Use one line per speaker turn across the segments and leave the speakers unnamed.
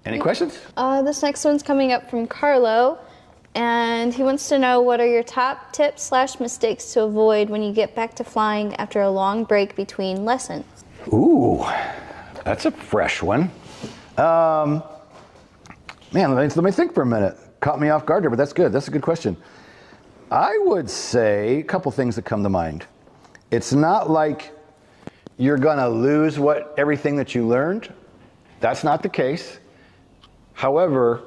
Any questions?
This next one's coming up from Carlo, and he wants to know, what are your top tips / mistakes to avoid when you get back to flying after a long break between lessons?
Ooh, that's a fresh one. Man, let me think for a minute. Caught me off guard there, but that's good. That's a good question. I would say a couple things that come to mind. It's not like you're gonna lose everything that you learned. That's not the case. However,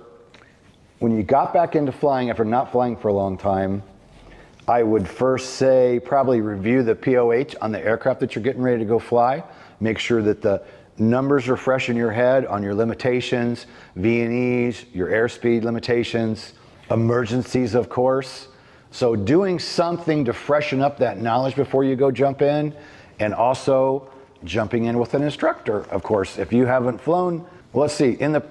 when you got back into flying after not flying for a long time, I would first say probably review the POH on the aircraft that you're getting ready to go fly. Make sure that the numbers are fresh in your head on your limitations, V&Es, your airspeed limitations, emergencies, of course. So doing something to freshen up that knowledge before you go jump in, and also jumping in with an instructor, of course. If you haven't flown, well, let's see, in the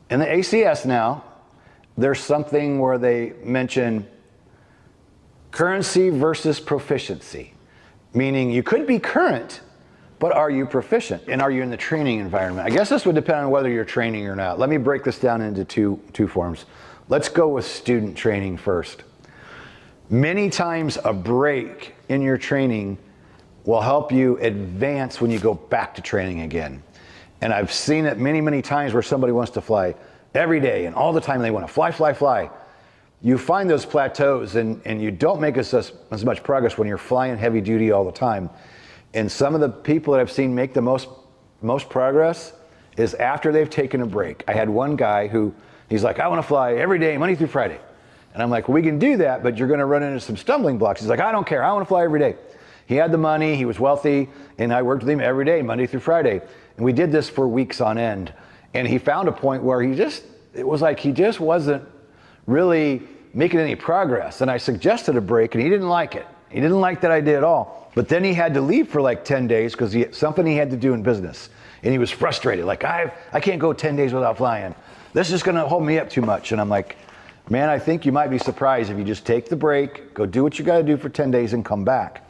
ACS now, there's something where they mention currency versus proficiency, meaning you could be current, but are you proficient? And are you in the training environment? I guess this would depend on whether you're training or not. Let me break this down into two forms. Let's go with student training first. Many times a break in your training will help you advance when you go back to training again. And I've seen it many, many times where somebody wants to fly every day and all the time, they want to fly, fly, fly. You find those plateaus and you don't make as much progress when you're flying heavy duty all the time. And some of the people that I've seen make the most progress is after they've taken a break. I had one guy who, he's like, I want to fly every day, Monday through Friday. And I'm like, well, we can do that, but you're going to run into some stumbling blocks. He's like, I don't care, I want to fly every day. He had the money, he was wealthy, and I worked with him every day, Monday through Friday. And we did this for weeks on end. And he found a point where it was like he just wasn't really making any progress. And I suggested a break and he didn't like it. He didn't like that idea at all. But then he had to leave for like 10 days because something he had to do in business. And he was frustrated, like, I can't go 10 days without flying. This is gonna hold me up too much. And I'm like, man, I think you might be surprised if you just take the break, go do what you gotta do for 10 days and come back.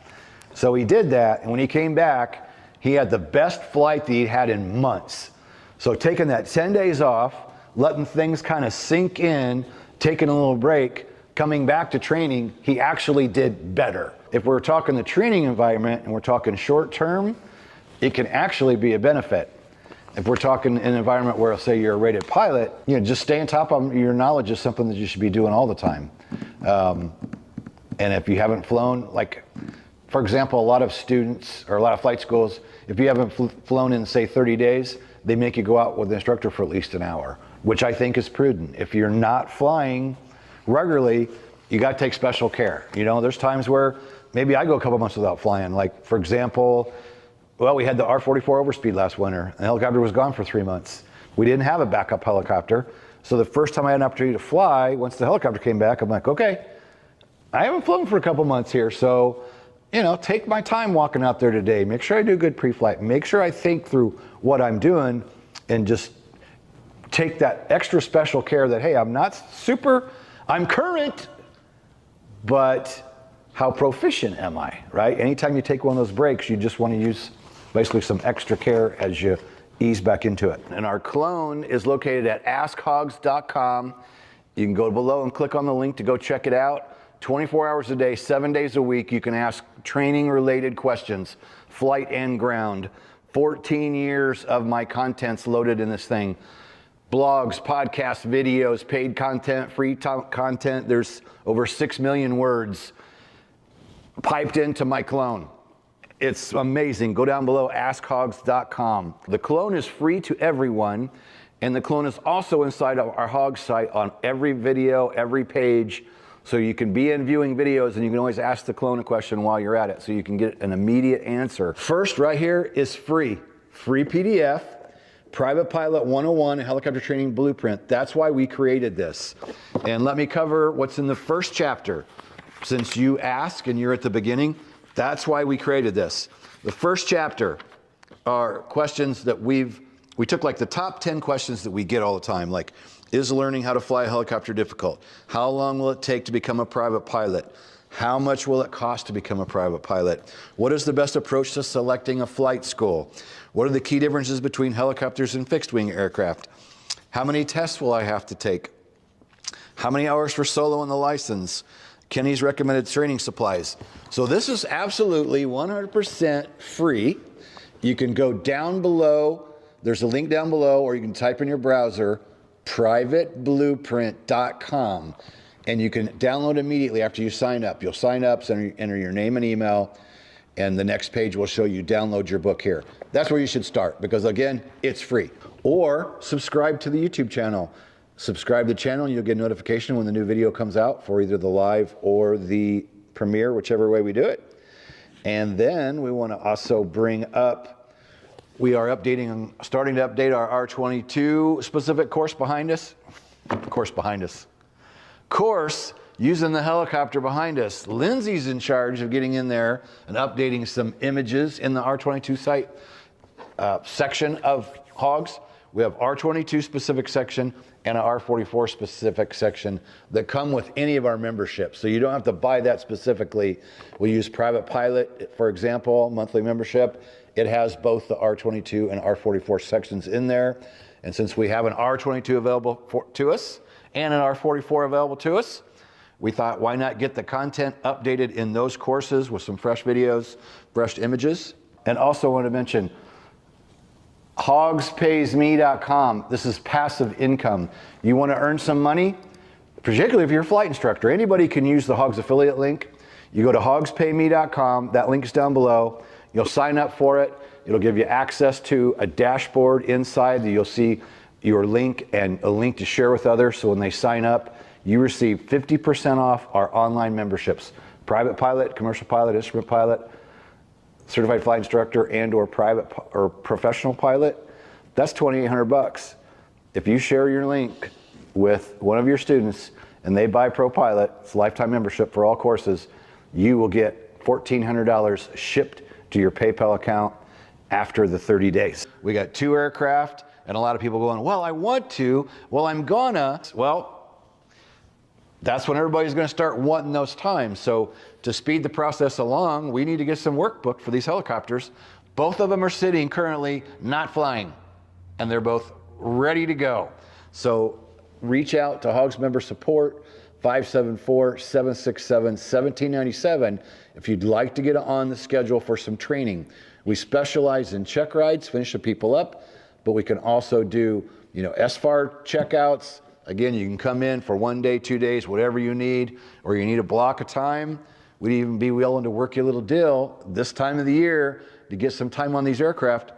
So he did that, and when he came back, he had the best flight that he'd had in months. So taking that 10 days off, letting things kind of sink in, taking a little break, coming back to training, he actually did better. If we're talking the training environment and we're talking short term, it can actually be a benefit. If we're talking an environment where, say, you're a rated pilot, just stay on top of your knowledge is something that you should be doing all the time. And if you haven't flown, like, for example, a lot of students or a lot of flight schools, if you haven't flown in, say, 30 days, they make you go out with the instructor for at least an hour, which I think is prudent. If you're not flying regularly, you got to take special care. There's times where maybe I go a couple months without flying. Like, for example, well, we had the R-44 overspeed last winter. The helicopter was gone for 3 months. We didn't have a backup helicopter. So the first time I had an opportunity to fly, once the helicopter came back, I'm like, okay, I haven't flown for a couple months here. So, take my time walking out there today. Make sure I do a good pre-flight. Make sure I think through what I'm doing and just take that extra special care that, hey, I'm current, but how proficient am I, right? Anytime you take one of those breaks, you just want to use basically some extra care as you ease back into it. And our clone is located at askhogs.com. You can go below and click on the link to go check it out. 24 hours a day, 7 days a week, you can ask training-related questions, flight and ground. 14 years of my content's loaded in this thing. Blogs, podcasts, videos, paid content, free content. There's over 6 million words piped into my clone. It's amazing. Go down below, askhogs.com. The clone is free to everyone, and the clone is also inside of our Hogs site on every video, every page. So you can be in viewing videos and you can always ask the clone a question while you're at it so you can get an immediate answer. First, right here is free PDF, Private Pilot 101, Helicopter Training Blueprint. That's why we created this. And let me cover what's in the first chapter. Since you ask and you're at the beginning, that's why we created this. The first chapter are questions that we took like the top 10 questions that we get all the time, like, is learning how to fly a helicopter difficult? How long will it take to become a private pilot? How much will it cost to become a private pilot? What is the best approach to selecting a flight school? What are the key differences between helicopters and fixed wing aircraft? How many tests will I have to take? How many hours for solo in the license? Kenny's recommended training supplies. So this is absolutely 100% free. You can go down below. There's a link down below, or you can type in your browser, privateblueprint.com, and you can download immediately after you sign up. You'll sign up, enter your name and email, and the next page will show you download your book here. That's where you should start, because again, it's free. Or subscribe to the YouTube channel. Subscribe to the channel and you'll get a notification when the new video comes out for either the live or the premiere, whichever way we do it. And then we want to also bring up, we are starting to update our R22 specific course behind us. Course using the helicopter behind us. Lindsay's in charge of getting in there and updating some images in the R22 site section of Hogs. We have R22 specific section and an R44 specific section that come with any of our memberships. So you don't have to buy that specifically. We use Private Pilot, for example, monthly membership. It has both the R22 and R44 sections in there. And since we have an R22 available to us and an R44 available to us, we thought, why not get the content updated in those courses with some fresh videos, fresh images. And also want to mention, hogspaysme.com. This is passive income. You want to earn some money, particularly if you're a flight instructor. Anybody can use the Hogs affiliate link. You go to hogspaymE.com. That link is down below. You'll sign up for it. It'll give you access to a dashboard inside that you'll see your link and a link to share with others. So when they sign up, you receive 50% off our online memberships. Private pilot, commercial pilot, instrument pilot, certified flight instructor, and or private or professional pilot. That's $2,800. If you share your link with one of your students and they buy Pro Pilot, it's a lifetime membership for all courses, you will get $1,400 shipped to your PayPal account after the 30 days. We got 2 aircraft, and a lot of people going, well, I want to, well, I'm gonna. Well, that's when everybody's going to start wanting those times. So to speed the process along, we need to get some work booked for these helicopters. Both of them are sitting currently not flying, and they're both ready to go. So reach out to Hogs Member Support, 574-767-1797, if you'd like to get on the schedule for some training. We specialize in check rides, finish the people up, but we can also do, SFAR checkouts. Again, you can come in for 1 day, 2 days, whatever you need, or you need a block of time. We'd even be willing to work you a little deal this time of the year to get some time on these aircraft.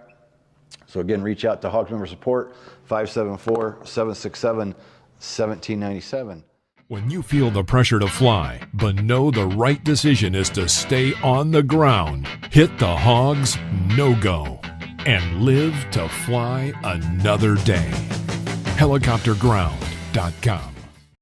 So again, reach out to Hogs Member Support, 574-767-1797.
When you feel the pressure to fly, but know the right decision is to stay on the ground, hit the Hogs no-go and live to fly another day. Helicopterground.com